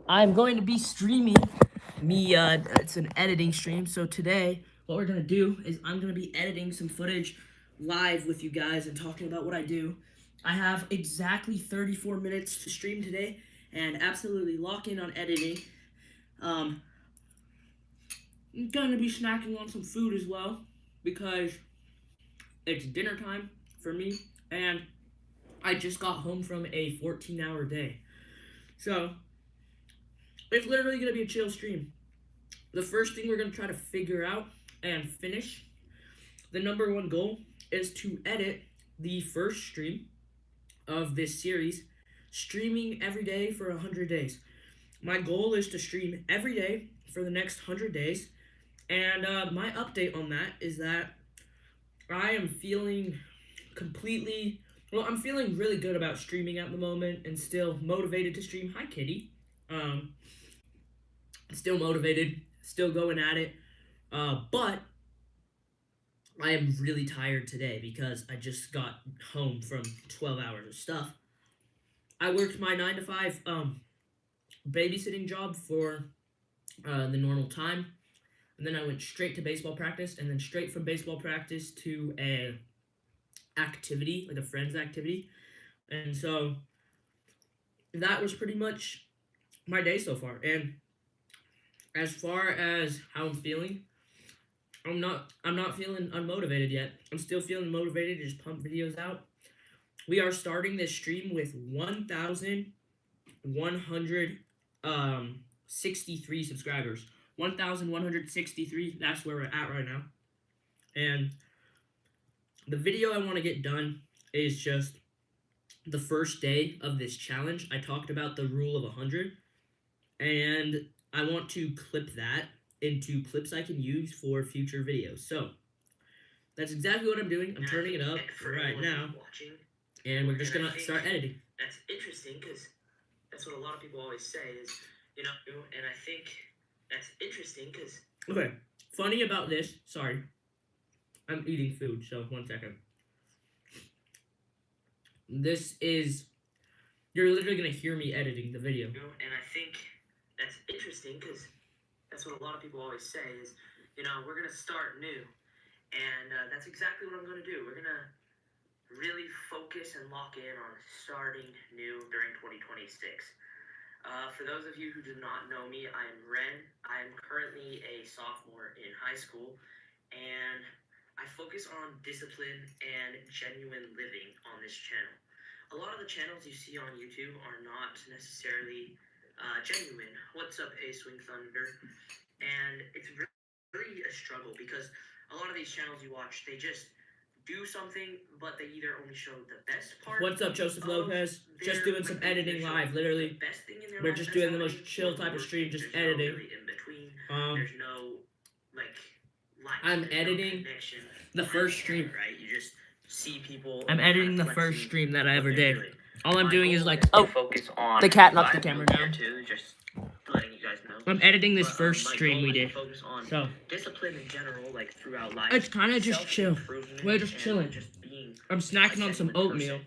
I'm going to be streaming it's an editing stream. So today, what we're going to do is I'm going to be editing some footage live with you guys and talking about what I do. I have exactly 34 minutes to stream today and absolutely lock in on editing. Um, I'm going to be snacking on some food as well because it's dinner time for me and I just got home from a 14-hour day. So, it's literally going to be a chill stream. The first thing we're going to try to figure out and finish, the number one goal is to edit the first stream of this series, streaming every day for 100 days. My goal is to stream every day for the next 100 days, and my update on that is that I am feeling completely. Well, I'm feeling really good about streaming at the moment and still motivated to stream. Hi, Kitty. Um, Still motivated, still going at it. But I am really tired today because I just got home from 12 hours of stuff. I worked my 9 to 5 babysitting job for the normal time. And then I went straight to baseball practice, and then straight from baseball practice to a activity, like a friend's activity. And so that was pretty much my day so far. And as far as how I'm feeling, I'm not feeling unmotivated yet. I'm still feeling motivated to just pump videos out. We are starting this stream with 1,163 subscribers. 1,163, that's where we're at right now. And the video I want to get done is just the first day of this challenge. I talked about the rule of 100, and I want to clip that into clips I can use for future videos. So that's exactly what I'm doing. I'm turning it up right now, and we're just gonna start editing. That's interesting because that's what a lot of people always say is, and I think that's interesting because. Okay, funny about this. Sorry, I'm eating food, so 1 second. This is. You're literally gonna hear me editing the video. And I think that's interesting because that's what a lot of people always say is, we're gonna start new, and that's exactly what I'm gonna do. We're gonna really focus and lock in on starting new during 2026. For those of you who do not know me, I am Ren. I am currently a sophomore in high school, and I focus on discipline and genuine living on this channel. A lot of the channels you see on YouTube are not necessarily genuine. What's up, A Swing Thunder? And it's really a struggle because a lot of these channels you watch, they just do something, but they either only show the best part. What's up, Joseph Lopez? Just doing some editing live, literally. We're just doing the most chill type of stream, just editing. Really in between. There's no I'm editing the first stream. Right? You just see people. I'm editing the first stream that I ever did. All I'm doing is like, focus on the cat knocked the camera down. Too, just letting you guys know. I'm editing this first stream we did. So discipline in general, like throughout life. It's kind of just chill. We're just chilling. I'm snacking on some oatmeal.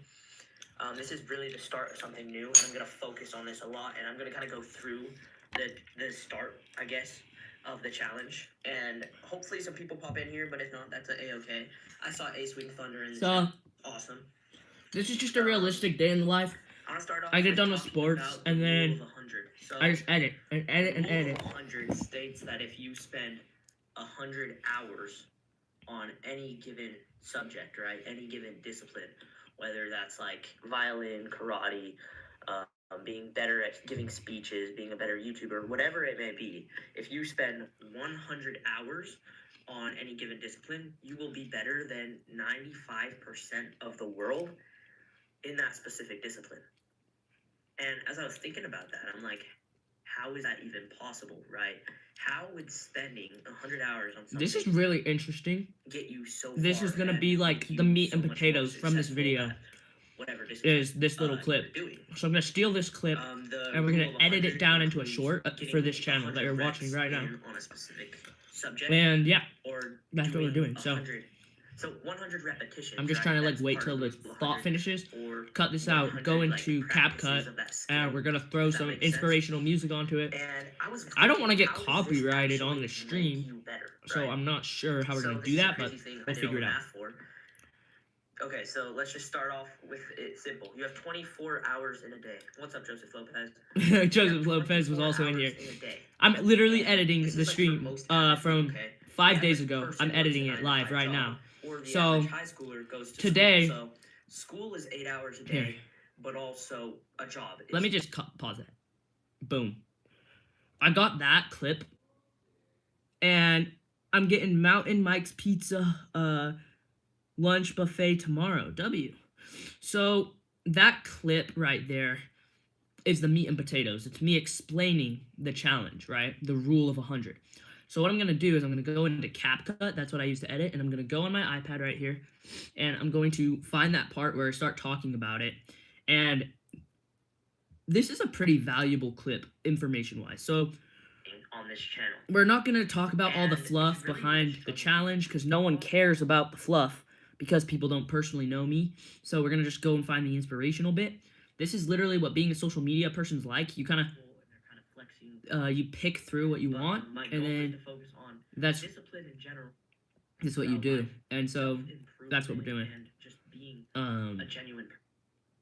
This is really the start of something new, and I'm gonna focus on this a lot, and I'm gonna kind of go through the start, I guess, of the challenge, and hopefully some people pop in here, but if not, that's a-okay. I saw Ace Wing Thunder in this. So awesome. This is just a realistic day in the life. I get done with sports, and then I just edit and edit and edit. 100 states that if you spend 100 hours on any given subject, right, any given discipline, whether that's like violin, karate, being better at giving speeches, being a better YouTuber, whatever it may be, if you spend 100 hours on any given discipline, you will be better than 95% of the world in that specific discipline. And as I was thinking about that, I'm like, how is that even possible, right? How would spending 100 hours on something This is really interesting. get you so This far is gonna and be like make the you meat so and much more potatoes from this successful video. at whatever Is this little clip. you're doing. So I'm gonna steal this clip and we're gonna edit it down into a short for this channel that you're 100 watching right now. reps on a specific subject, And yeah, or that's what we're doing. So 100 So 100 repetitions. I'm just right? trying to like That's wait part till of the those thought 100 finishes. or Cut this out. 100, Go like, into practices CapCut, of that skill, and we're gonna throw if that some makes sense. inspirational music onto it. And I was I don't thinking, want to get how does this copyrighted on actually the make stream, you better, so right? I'm not sure how we're So gonna this do is a that, but crazy thing I we'll did figure all it the out. math for. Okay, so let's just start off with it simple. You have 24 hours in a day. What's up, Joseph Lopez? Joseph Lopez was also in here. In a day. I'm literally And editing this the is, like, for stream most average from people, okay? 5 The days average ago. person I'm works editing a it 9 to live 5 right job, now. or the So, average high schooler goes to today- school. So school is 8 hours a day, Here. but also a job. Let me just pause that. Boom. I got that clip, and I'm getting Mountain Mike's Pizza lunch buffet tomorrow. W. So that clip right there is the meat and potatoes. It's me explaining the challenge, right? The rule of 100. So what I'm gonna do is I'm gonna go into CapCut. That's what I use to edit, and I'm gonna go on my iPad right here, and I'm going to find that part where I start talking about it. And this is a pretty valuable clip, information-wise. So on this channel. we're not going to talk about all the And fluff it's really behind rich the from- challenge because no one cares about the fluff because people don't personally know me. So we're going to just go and find the inspirational bit. This is literally what being a social media person's like. You kind of Flexing, you pick through what you but want, my and goal is then to focus on that's discipline in general. what you about do. life, And so self-improvement, that's what we're doing. And just being um a genuine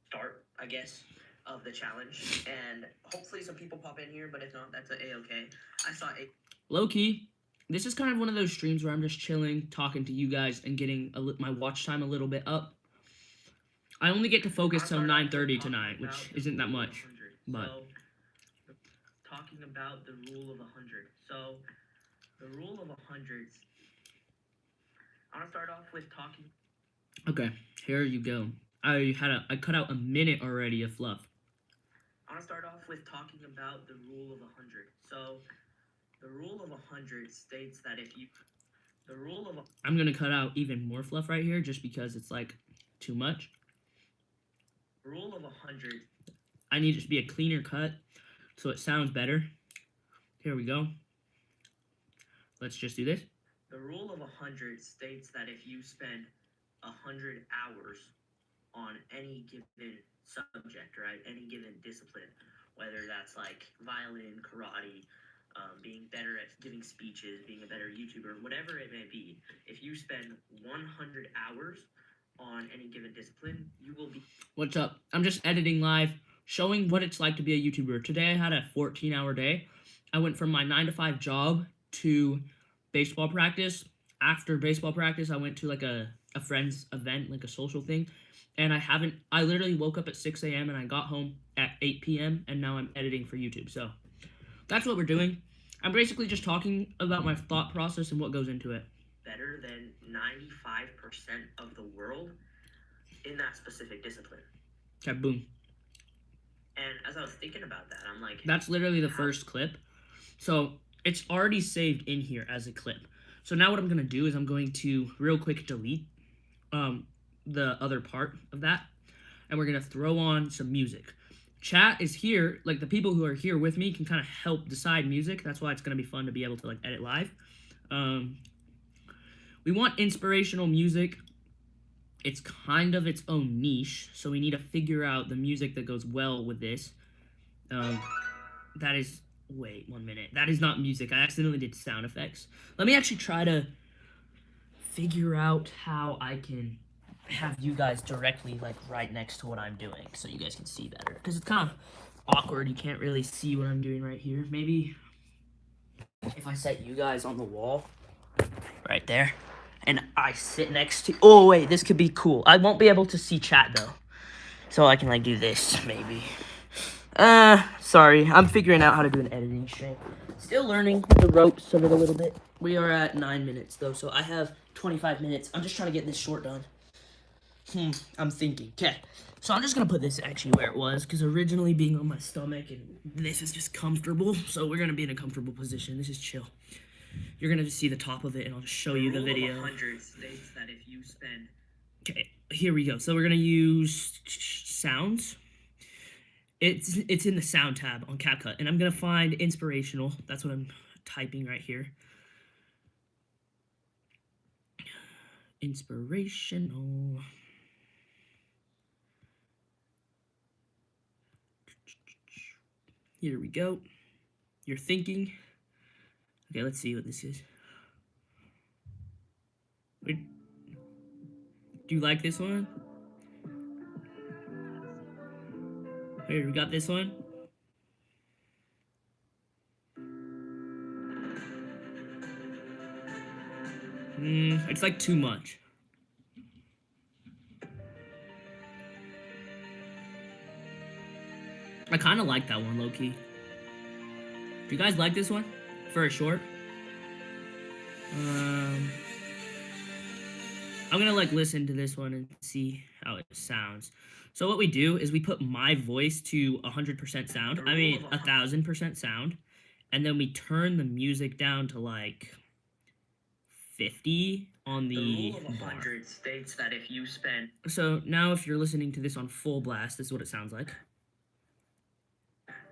start, I guess, of the challenge. And hopefully some people pop in here, but if not, that's a-okay. I saw a low key, this is kind of one of those streams where I'm just chilling, talking to you guys, and getting my watch time a little bit up. I only get to focus till 9:30 tonight, which isn't that much. But so, talking about the rule of 100. So, the rule of 100. I want to start off with talking. okay, here you go. I cut out a minute already of fluff. I want to start off with talking about the rule of 100. So, the rule of 100 states that if you, I'm gonna cut out even more fluff right here just because it's like too much. Rule of 100. I need it to be a cleaner cut so it sounds better. Here we go. Let's just do this. The rule of 100 states that if you spend 100 hours on any given subject, right, any given discipline, whether that's like violin, karate, being better at giving speeches, being a better YouTuber, whatever it may be, if you spend 100 hours on any given discipline, you will be. What's up? I'm just editing live, showing what it's like to be a YouTuber. Today I had a 14-hour day. I went from my 9-to-5 job to baseball practice. After baseball practice, I went to like a friend's event, like a social thing. And I literally woke up at 6 a.m. and I got home at 8 p.m. and now I'm editing for YouTube. So that's what we're doing. I'm basically just talking about my thought process and what goes into it. Better than 95% of the world in that specific discipline. Okay, boom. And as I was thinking about that, I'm like, that's literally the first clip. So it's already saved in here as a clip. So now what I'm going to do is I'm going to real quick delete the other part of that. And we're going to throw on some music. Chat is here. Like the people who are here with me can kind of help decide music. That's why it's going to be fun to be able to like edit live. We want inspirational music. It's kind of its own niche. So we need to figure out the music that goes well with this. That is... Wait, 1 minute. That is not music. I accidentally did sound effects. Let me actually try to figure out how I can have you guys directly, like, right next to what I'm doing so you guys can see better. Because it's kind of awkward. You can't really see what I'm doing right here. Maybe if I set you guys on the wall right there and I sit next to... Oh, wait, this could be cool. I won't be able to see chat, though. So I can, like, do this, maybe. Sorry. I'm figuring out how to do an editing stream. Still learning the ropes of it a little bit. We are at 9 minutes, though, so I have 25 minutes. I'm just trying to get this short done. I'm thinking. Okay. So I'm just going to put this actually where it was, because originally being on my stomach, and this is just comfortable, so we're going to be in a comfortable position. This is chill. You're going to just see the top of it, and I'll just show you the video. Rule of 100 states that if you spend... Okay, here we go. So we're going to use sounds. It's in the sound tab on CapCut, and I'm going to find inspirational. That's what I'm typing right here. Inspirational. Here we go. You're thinking. Okay, let's see what this is. Wait, do you like this one? Here, we got this one. It's like too much. I kind of like that one, low-key. Do you guys like this one? For a short? I'm gonna like listen to this one and see how it sounds. So what we do is we put my voice to 100% sound. I mean 1,000% sound, and then we turn the music down to like 50 on the rule of 100 states that if you spend. So now if you're listening to this on full blast, this is what it sounds like.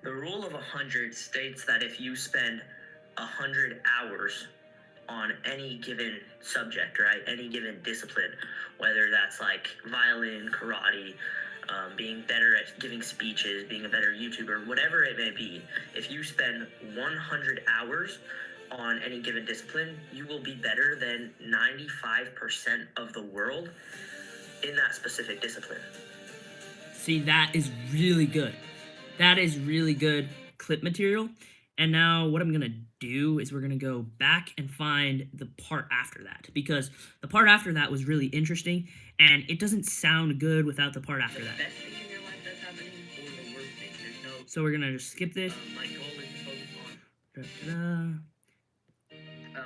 The rule of 100 states that if you spend 100 hours on any given subject, right, any given discipline, whether that's like violin, karate, being better at giving speeches, being a better YouTuber, whatever it may be, if you spend 100 hours on any given discipline, you will be better than 95% of the world in that specific discipline. See, that is really good. That is really good clip material. And now what I'm going to do is we're going to go back and find the part after that, because the part after that was really interesting, and it doesn't sound good without the part after that. The best thing in your life that's happening or the worst thing. There's no. So we're going to just skip this. My goal is to focus on. Da-da-da. I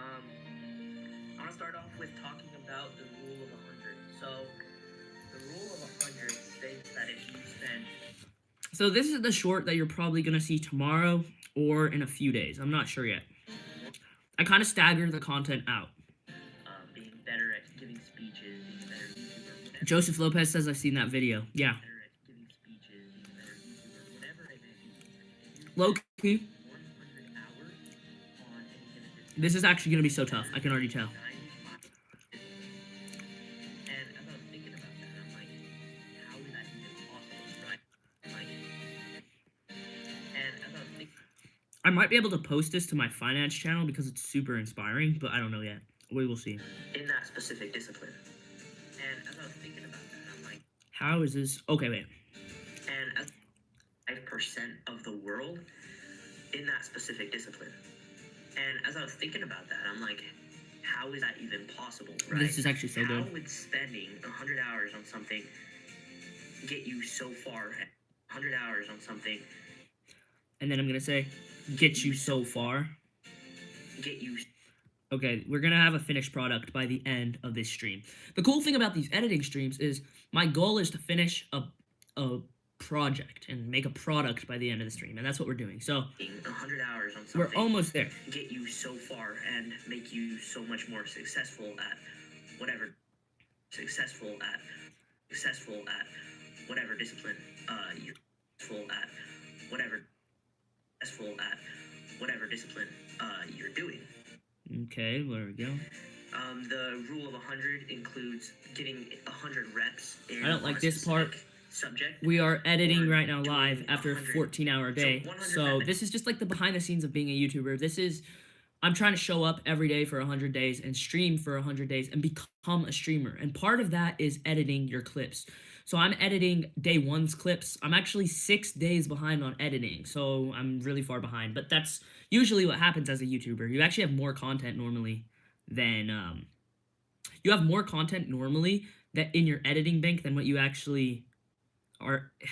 want to start off with talking about the rule of 100. So, the rule of 100 states that if you spend. So this is the short that you're probably going to see tomorrow or in a few days. I'm not sure yet. I kind of stagger the content out. Being better at giving speeches, being a better YouTuber, whatever. Joseph Lopez says I've seen that video. Yeah. Better at giving speeches, being a better YouTuber, whatever it may be. Low key. 100 hours on any given discipline. This is actually going to be so tough. I can already tell. And as I was thinking about that, I'm like, how is that even possible, right? Like, and as I was thinking. I might be able to post this to my finance channel because it's super inspiring, but I don't know yet. We will see. In that specific discipline. And as I was thinking about that, I'm like, how is this? Okay, wait. And as 5% of the world in that specific discipline. And as I was thinking about that, I'm like, how is that even possible, right? This is actually so good. How would spending 100 hours on something get you so far? 100 hours on something. And then I'm going to say, get you so far. Get you. Okay, we're going to have a finished product by the end of this stream. The cool thing about these editing streams is my goal is to finish a project and make a product by the end of the stream, and that's what we're doing. So 100 hours on something. We're almost there. Get you so far and make you so much more successful at whatever. Successful at whatever discipline you're successful at whatever discipline you're doing. Okay, there we go. The rule of 100 includes getting 100 reps in I don't like this part. Subject. We are editing right now doing live after a 100. 14-hour day. So 100 this is just like the behind the scenes of being a YouTuber. I'm trying to show up every day for 100 days and stream for 100 days and become a streamer. And part of that is editing your clips. So I'm editing day one's clips. I'm actually 6 days behind on editing. So I'm really far behind. But that's usually what happens as a YouTuber. You actually have more content normally than that in your editing bank than what you actually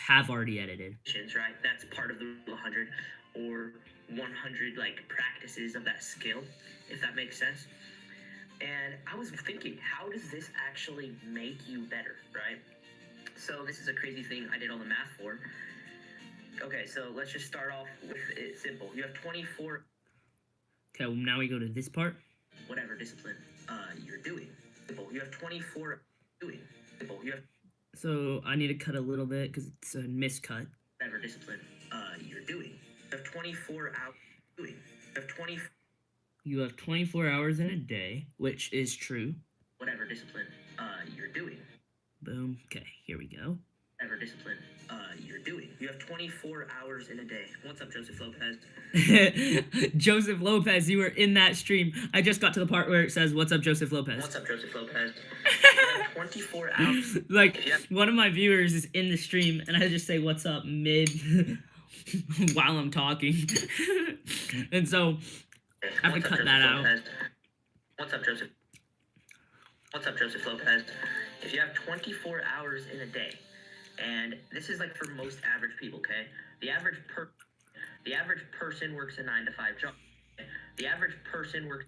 have already edited. Right? That's part of the 100 or 100 like practices of that skill, if that makes sense. And I was thinking, how does this actually make you better, right? So this is a crazy thing I did all the math for. Okay, so let's just start off with it simple. You have 24. Okay, well, now we go to this part. Whatever discipline you're doing. You have 24 doing. You have. So I need to cut a little bit because it's a miscut. Whatever discipline you're doing. You have 24 hours doing. You have 20. You have 24 hours in a day, which is true. Whatever discipline you're doing. Boom. Okay, here we go. Whatever discipline you're doing. You have 24 hours in a day. What's up, Joseph Lopez? Joseph Lopez, you were in that stream. I just got to the part where it says, "What's up, Joseph Lopez?" What's up, Joseph Lopez? You have 24 hours. Like, one of my viewers is in the stream, and I just say, "What's up," mid while I'm talking. And so I have to cut that out. What's up, Joseph? What's up, Joseph Lopez? If you have 24 hours in a day, and this is like for most average people, okay? The average person works a 9-to-5 job. The average person works.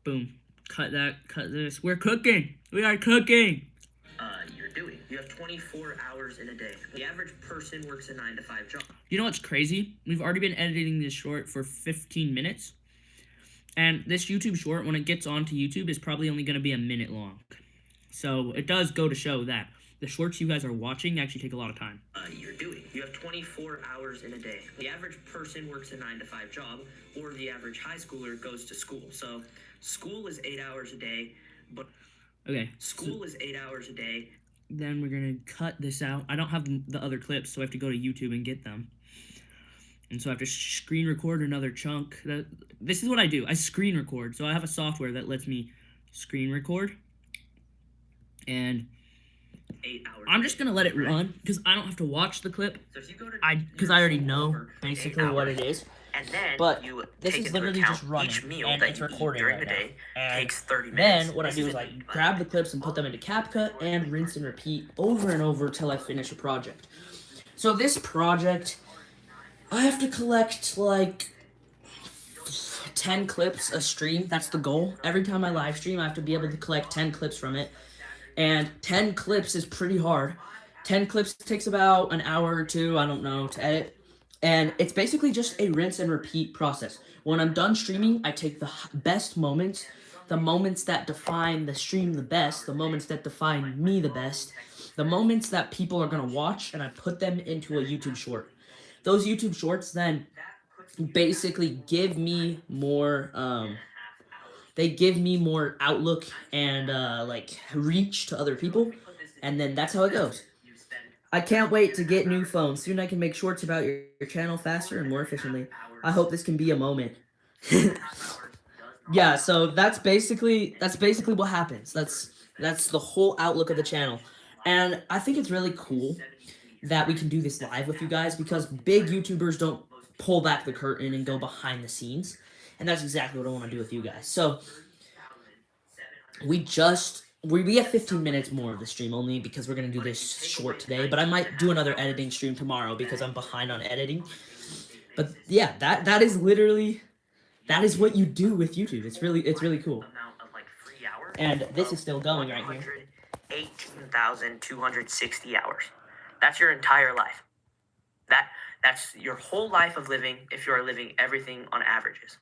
Boom. Cut that. Cut this. We're cooking. We are cooking. You're doing. You have 24 hours in a day. The average person works a 9-to-5 job. You know what's crazy? We've already been editing this short for 15 minutes. And this YouTube short, when it gets onto YouTube, is probably only going to be a minute long. So it does go to show that the shorts you guys are watching actually take a lot of time. You're doing. You have 24 hours in a day. The average person works a 9-to-5 job, or the average high schooler goes to school. So school is 8 hours a day, but Okay. school is 8 hours a day. Then we're going to cut this out. I don't have the other clips, so I have to go to YouTube and get them. And so I have to screen record another chunk. This is what I do. I screen record. So I have a software that lets me screen record. And 8 hours. I'm just going to let it run because I don't have to watch the clip. So if you go to Because I already know basically what it is. and then But you this take is into literally account just running, each meal and that it's you eat recording during right the day And takes 30 minutes. Then what I do is I grab the clips and put them into CapCut and rinse and repeat over and over till I finish a project. So this project, I have to collect like 10 clips a stream. That's the goal. Every time I live stream, I have to be able to collect 10 clips from it. And 10 clips is pretty hard. 10 clips takes about an hour or two, I don't know, to edit. And it's basically just a rinse and repeat process. When I'm done streaming, I take the best moments, the moments that define the stream the best, the moments that define me the best, the moments that people are going to watch, and I put them into a YouTube short. Those YouTube shorts then basically give me more, they give me more outlook and, like, reach to other people, and then that's how it goes. I can't wait to get new phones. Soon I can make shorts about your channel faster and more efficiently. I hope this can be a moment. Yeah, so that's basically what happens. That's the whole outlook of the channel. And I think it's really cool that we can do this live with you guys because big YouTubers don't pull back the curtain and go behind the scenes. And that's exactly what I want to do with you guys. So we have 15 minutes more of the stream only because we're going to do this short today. But I might do another editing stream tomorrow because I'm behind on editing. But yeah, that is literally, that is what you do with YouTube. It's really cool. And this is still going right here. 18,260 hours. That's your entire life. That's your whole life of living if you are living everything on averages.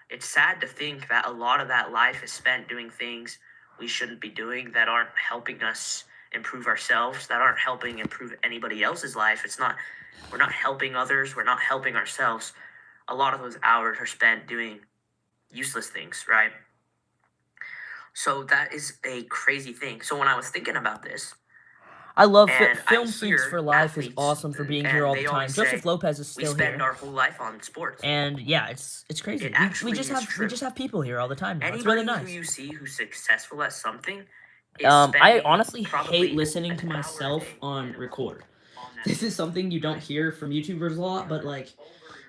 It's sad to think that a lot of that life is spent doing things we shouldn't be doing that aren't helping us improve ourselves, that aren't helping improve anybody else's life. We're not helping others, we're not helping ourselves. A lot of those hours are spent doing useless things, right? So that is a crazy thing. So when I was thinking about this, I love And I Film Freaks hear for Life is athletes, awesome for being and here all they the time. always say, Joseph Lopez is we still spend here. our whole life on sports. And yeah, it's crazy. It We actually just is have true. people here all the time now. It's Anybody really nice. who you see who's successful at something is I spending honestly probably hate listening an to hour a myself day on record. on that. This is something you don't hear from YouTubers a lot, but like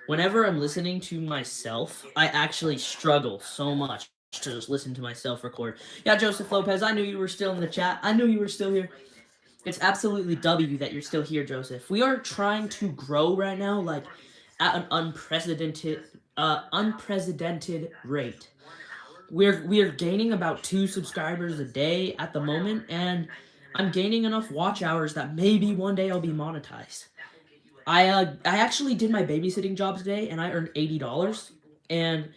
whenever I'm listening to myself, I actually struggle so much to just listen to myself record. Yeah, Joseph Lopez, I knew you were still in the chat. I knew you were still here. It's absolutely W that you're still here, Joseph. We are trying to grow right now, like at an unprecedented rate. We're gaining about 2 subscribers a day at the moment, and I'm gaining enough watch hours that maybe one day I'll be monetized. I actually did my babysitting job today, and I earned $80, and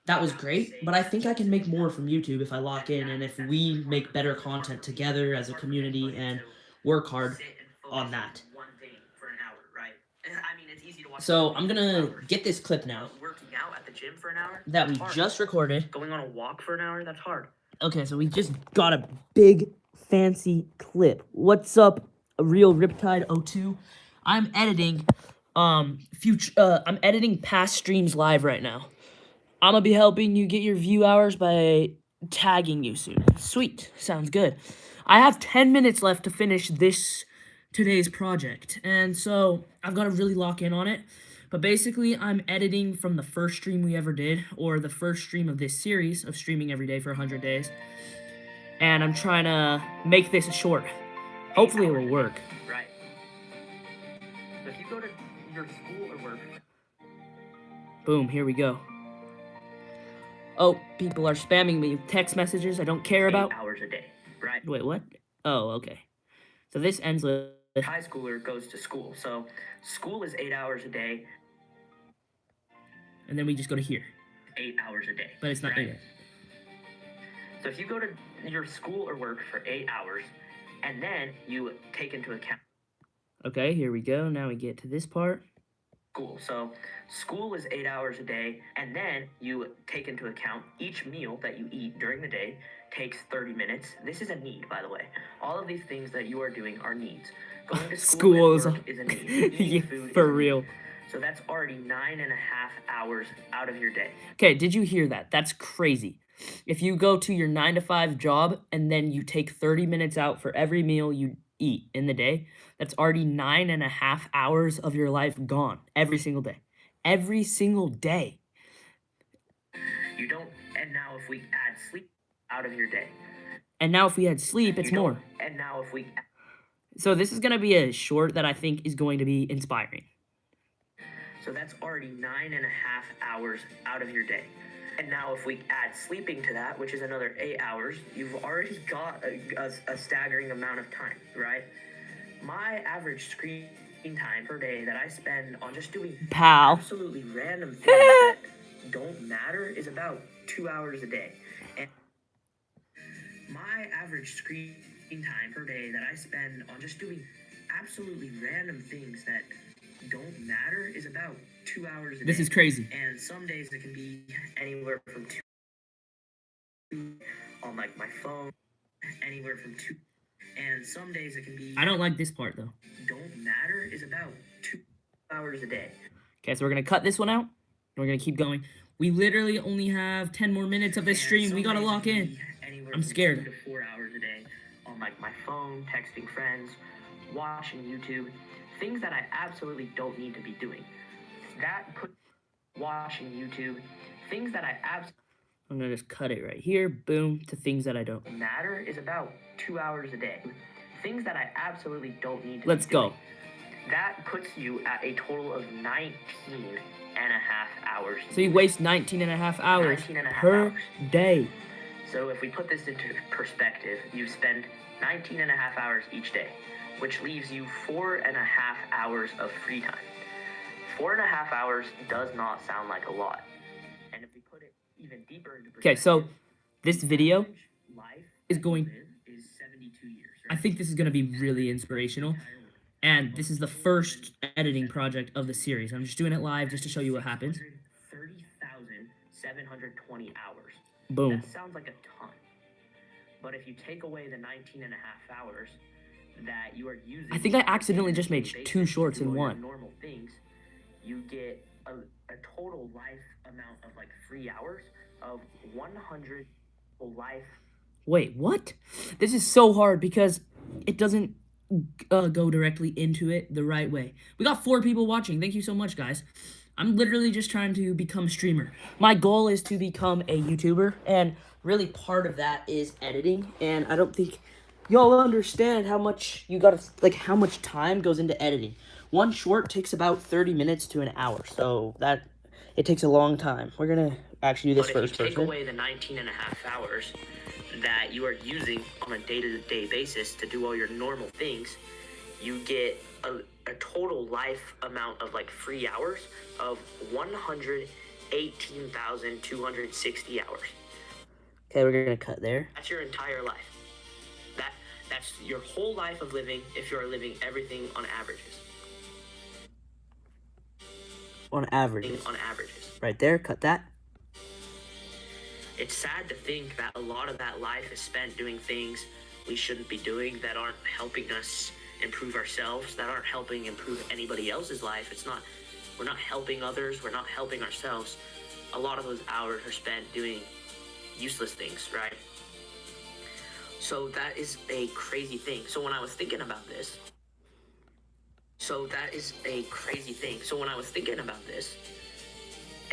that was great. But I think I can make more from YouTube if I lock in and if we make better content together as a community and work hard on that. So I'm gonna get this clip now Working out at the gym for an hour, that we that's hard. just recorded. Going on a walk for an hour, that's hard. Okay, so we just got a big fancy clip. What's up, a real Riptide 02? I'm editing I'm editing past streams live right now. I'm gonna be helping you get your view hours by tagging you soon. Sweet, sounds good. I have 10 minutes left to finish today's project, and so I've got to really lock in on it. But basically, I'm editing from the first stream we ever did, or the first stream of this series of streaming every day for 100 days. And I'm trying to make this short. Hopefully it will work. Right. So if you go to your school or work. Boom, here we go. Oh, people are spamming me with text messages I don't care about. 8 hours a day. Right. Wait, what? Oh, okay. So this ends with... High schooler goes to school. So school is 8 hours a day. And then we just go to here. 8 hours a day. But it's not right? 8. So if you go to your school or work for 8 hours, and then you take into account Okay, here we go. Now we get to this part. school. So school is 8 hours a day, and then you take into account each meal that you eat during the day takes 30 minutes. This is a need, by the way. All of these things that you are doing are needs. Going to school and work is a need. Eating Yeah, food for is a need. real. So that's already 9.5 hours out of your day. Okay, did you hear that? That's crazy. If you go to your 9 to 5 job and then you take 30 minutes out for every meal you eat in the day, that's already 9.5 hours of your life gone every single day. Every single day. You don't, and now if we add sleep out of your day. And now if we had sleep, it's You don't- more. And now if we So this is going to be a short that I think is going to be inspiring. So that's already 9.5 hours out of your day. And now if we add sleeping to that, which is another 8 hours, you've already got a staggering amount of time, right? My average screen time per day that I spend on just doing Pal. absolutely random things that don't matter is about 2 hours a day. And my average screen time per day that I spend on just doing absolutely random things that don't matter is about 2 hours a day. This is crazy. And some days it can be anywhere from 2 on like my phone, anywhere from 2. And some days it can be I don't like this part though. don't matter is about 2 hours a day. Okay, so we're going to cut this one out. And we're going to keep going. We literally only have 10 more minutes of this And stream. some We got to days it lock can in. be anywhere I'm from scared. 2 to 4 hours a day on like my phone, texting friends, watching YouTube, things that I absolutely don't need to be doing. That put watching YouTube, things that I absolutely I'm going to just cut it right here. Boom. To things that I don't. matter is about 2 hours a day. Things that I absolutely don't need to Let's be doing. go. That puts you at a total of 19.5 hours. So you waste 19.5 hours 19.5 per hours. day. So if we put this into perspective, you spend 19.5 hours each day, which leaves you 4.5 hours of free time. 4.5 hours does not sound like a lot. And if we put it even deeper into perspective, Okay, so this video average life is that going... you live is 72 years. I think this is going to be really inspirational. And this is the first editing project of the series. I'm just doing it live just to show you what happens. 30,720 hours. Boom. That sounds like a ton. But if you take away the 19.5 hours that you are using, I think I accidentally just made basis 2 shorts to do in all your one. normal things, you get a total life amount of like free hours of 100 life. Wait, what? This is so hard because it doesn't go directly into it the right way. We got 4 people watching. Thank you so much, guys. I'm literally just trying to become a streamer. My goal is to become a YouTuber, and really part of that is editing. And I don't think y'all understand how much how much time goes into editing. One short takes about 30 minutes to an hour, so it takes a long time. We're gonna actually do this But first. if you take away the 19.5 hours that you are using on a day-to-day basis to do all your normal things, you get a total life amount of like free hours of 118,260 hours. Okay, we're gonna cut there. That's your entire life. That's your whole life of living if you are living everything on averages. On average. On averages. Right there, cut that. it's sad to think that a lot of that life is spent doing things we shouldn't be doing, that aren't helping us improve ourselves, that aren't helping improve anybody else's life. We're not helping others, we're not helping ourselves. A lot of those hours are spent doing useless things, right? So that is a crazy thing. So when I was thinking about this,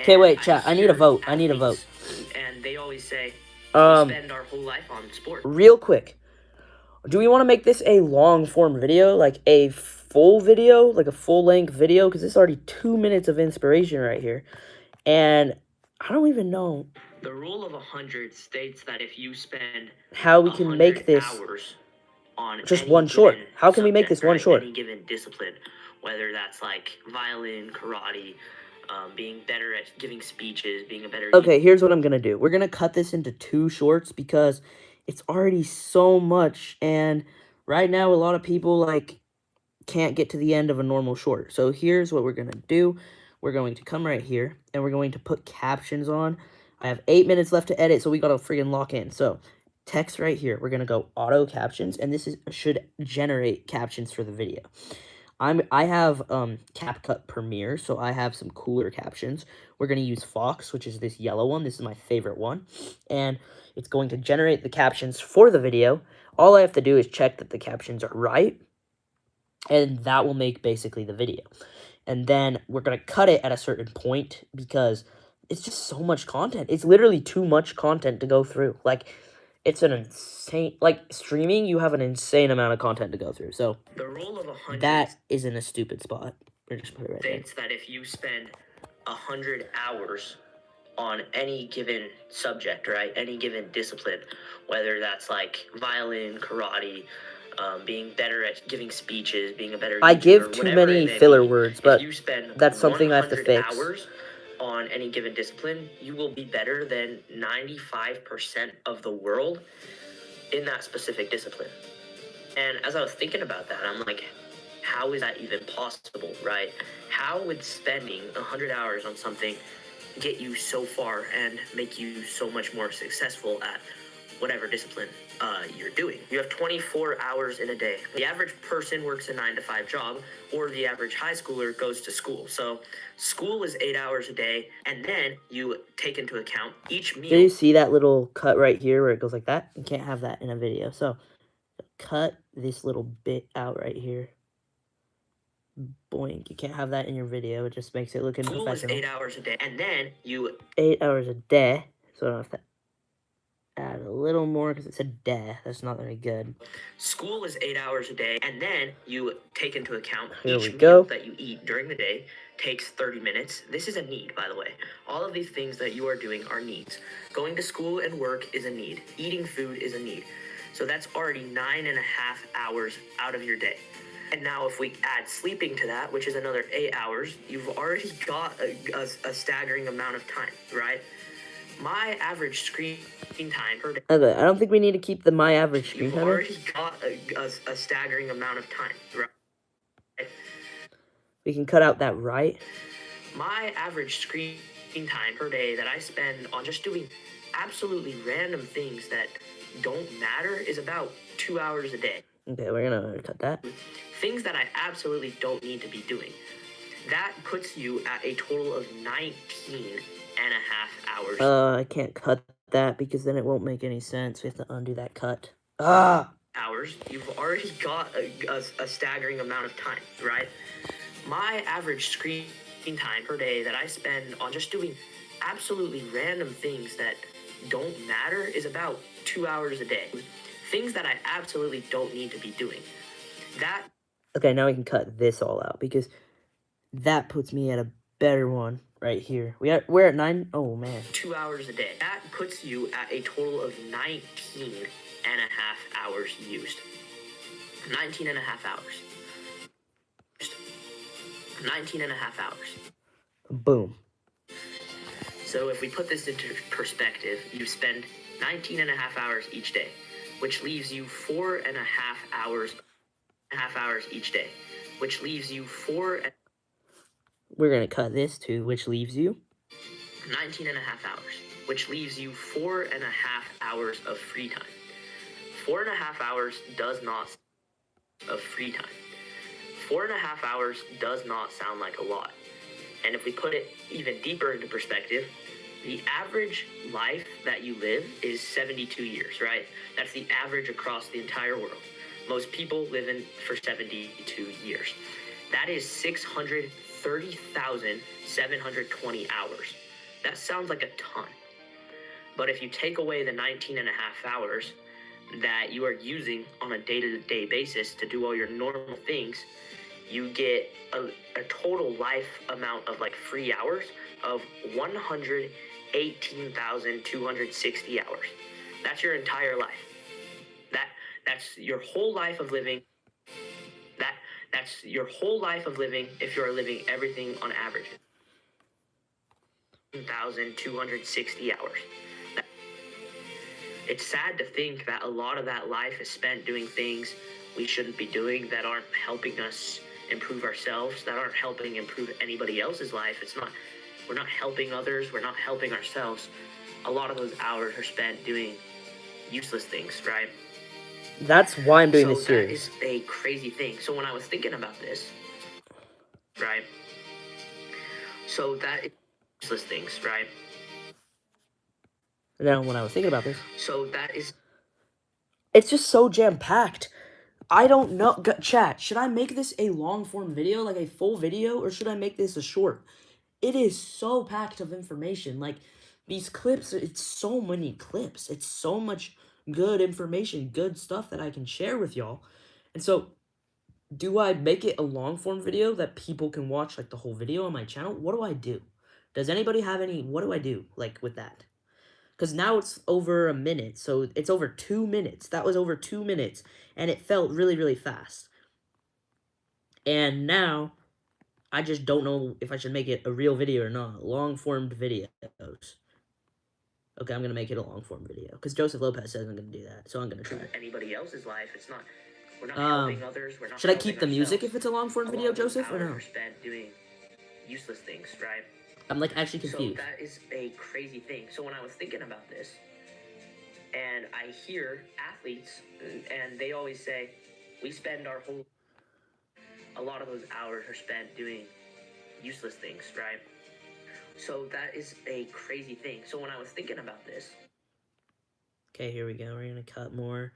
Okay, and wait, chat. I need a hear vote. I need a vote. athletes, and they always say we spend our whole life on sport. Real quick. Do we want to make this a long form video? Like a full video? Like a full length video? Because it's already 2 minutes of inspiration right here. And I don't even know The rule of 100 states that if you spend how we can make 100 this hours on just any one short. given How can we make subject, this one right? short? Any given discipline, whether that's like violin, karate, being better at giving speeches, being a better Okay, here's what I'm going to do. We're going to cut this into 2 shorts because it's already so much. And right now, a lot of people, like, can't get to the end of a normal short. So here's what we're going to do. We're going to come right here, and we're going to put captions on. I have 8 minutes left to edit, so we got to friggin' lock in. So text right here. We're going to go auto captions, and this should generate captions for the video. I have CapCut Premiere, so I have some cooler captions. We're going to use Fox, which is this yellow one. This is my favorite one. And it's going to generate the captions for the video. All I have to do is check that the captions are right, and that will make basically the video. And then we're going to cut it at a certain point because it's just so much content. It's literally too much content to go through. Like, it's an insane, like, streaming, you have an insane amount of content to go through. So the rule of 100 that isn't a stupid spot. We're just put it right there. states that if you spend 100 hours on any given subject, right, any given discipline, whether that's like violin, karate, being better at giving speeches, being a better I YouTuber, give too whatever many it may filler be, words, but if you spend that's something I have to 100 fix. hours on any given discipline, you will be better than 95% of the world in that specific discipline. And as I was thinking about that, I'm like, how is that even possible, right? How would spending 100 hours on something get you so far and make you so much more successful at whatever discipline you're doing? You have 24 hours in a day. The average person works a 9-to-5 job, or the average high schooler goes to school. So school is 8 hours a day, and then you take into account each meal. Do you see that little cut right here where it goes like that? You can't have that in a video. So cut this little bit out right here. Boink. You can't have that in your video. It just makes it look School is unprofessional. 8 hours a day, and then you 8 hours a day. So I don't have to add a little more because it said day. That's not very good. School is 8 hours a day, and then you take into account Here each we meal go. that you eat during the day takes 30 minutes. This is a need, by the way. All of these things that you are doing are needs. Going to school and work is a need. Eating food is a need. So that's already 9.5 hours out of your day. And now if we add sleeping to that, which is another 8 hours, you've already got a staggering amount of time, right? My average screen time per day. Okay, I don't think we need to keep the my average screen You've time. already got a staggering amount of time, right? We can cut out that right. My average screen time per day that I spend on just doing absolutely random things that don't matter is about 2 hours a day. Okay, we're gonna cut that. Things that I absolutely don't need to be doing. That puts you at a total of 19.5 hours. I can't cut that because then it won't make any sense. We have to undo that cut. Hours. You've already got a staggering amount of time, right? My average screen time per day that I spend on just doing absolutely random things that don't matter is about 2 hours a day. Things that I absolutely don't need to be doing. That. Okay, now we can cut this all out because that puts me at a better one right here. We're at 9. Oh man. 2 hours a day. That puts you at a total of 19.5 hours used. 19.5 hours. 19.5 hours. Boom. So if we put this into perspective, you spend 19.5 hours each day, which leaves you 4.5 hours each day, which leaves you We're gonna cut this too, which leaves you 19.5 hours, which leaves you 4.5 hours of free time. 4.5 hours does not of free time. 4.5 hours does not sound like a lot. And if we put it even deeper into perspective, the average life that you live is 72 years, right? That's the average across the entire world. Most people live in for 72 years. That is 630,720 hours. That sounds like a ton. But if you take away the 19.5 hours that you are using on a day-to-day basis to do all your normal things, you get a total life amount of like free hours of 118,260 hours. That's your entire life. That's your whole life of living. That's your whole life of living if you are living everything on average. 1,260 hours. It's sad to think that a lot of that life is spent doing things we shouldn't be doing, that aren't helping us improve ourselves, that aren't helping improve anybody else's life. We're not helping others, we're not helping ourselves. A lot of those hours are spent doing useless things, right? That's why I'm doing this So that series. is a crazy thing. So when I was thinking about this, right? So that is useless things, right? Now, when I was thinking about this, So that is, it's just so jam-packed. I don't know. Chat, should I make this a long-form video, like a full video, or should I make this a short? It is so packed of information. Like, these clips, it's so many clips. It's so much good information, good stuff that I can share with y'all. And so, do I make it a long-form video that people can watch, like, the whole video on my channel? What do I do? Does anybody have any, what do I do, like, with that? Because now it's over a minute, so it's over 2 minutes. That was over 2 minutes, and it felt really, really fast. And now, I just don't know if I should make it a real video or not. Long-formed videos. Okay, I'm going to make it a long-form video, because Joseph Lopez says I'm going to do that, so I'm going to try. anybody else's life. We're not helping others. We're not Should I helping keep the music ourselves. if it's a long-form A video, lot of those Joseph, or hours no? are spent doing useless things, right? I'm, like, actually confused. So that is a crazy thing. So when I was thinking about this, and I hear athletes, and they always say, we spend our whole... A lot of those hours are spent doing useless things, right? So that is a crazy thing. So when I was thinking about this... Okay, here we go. We're going to cut more.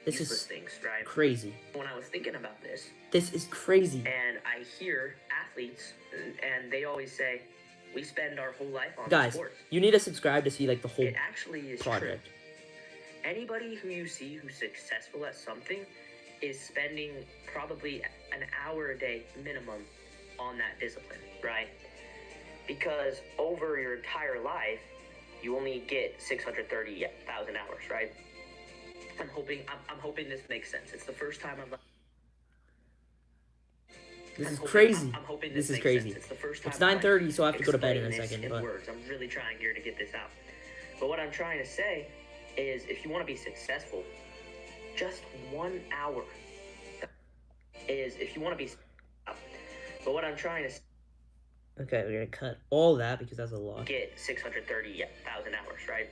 This useless is things, right? crazy. When I was thinking about this... This is crazy. And I hear athletes, and they always say, we spend our whole life on Guys, sports. you need to subscribe to see, like, the whole It actually is project. true. Anybody who you see who's successful at something is spending probably an hour a day minimum on that discipline, right? Because over your entire life, you only get 630,000 hours, right? I'm hoping this makes sense. It's the first time I'm... This is crazy. I'm hoping This is makes crazy. sense. It's the first time It's 9:30, so I have to go to bed in a explaining this second. in But words. I'm really trying here to get this out. But what I'm trying to say is, if you want to be successful, just 1 hour is if you want to be... But what I'm trying to say... okay, we're gonna cut all that because that's a lot. Get 630,000 hours, right?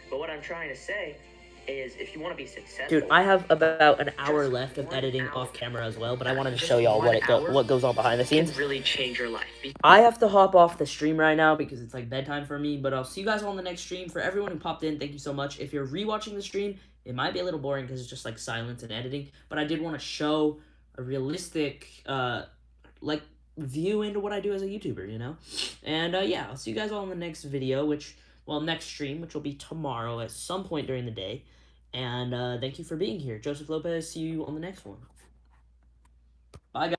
But what I'm trying to say is, if you want to be successful... Dude, I have about an hour just left of 1 editing hour. off camera as well, but I wanted to Just show y'all 1 hour what goes on behind the can scenes. really change your life. I have to hop off the stream right now because it's like bedtime for me, but I'll see you guys all in the next stream. For everyone who popped in, thank you so much. If you're rewatching the stream, it might be a little boring because it's just like silence and editing, but I did want to show a realistic like view into what I do as a YouTuber, you know? And yeah, I'll see you guys all in the next video, next stream, which will be tomorrow at some point during the day. And thank you for being here. Joseph Lopez, see you on the next one. Bye, guys.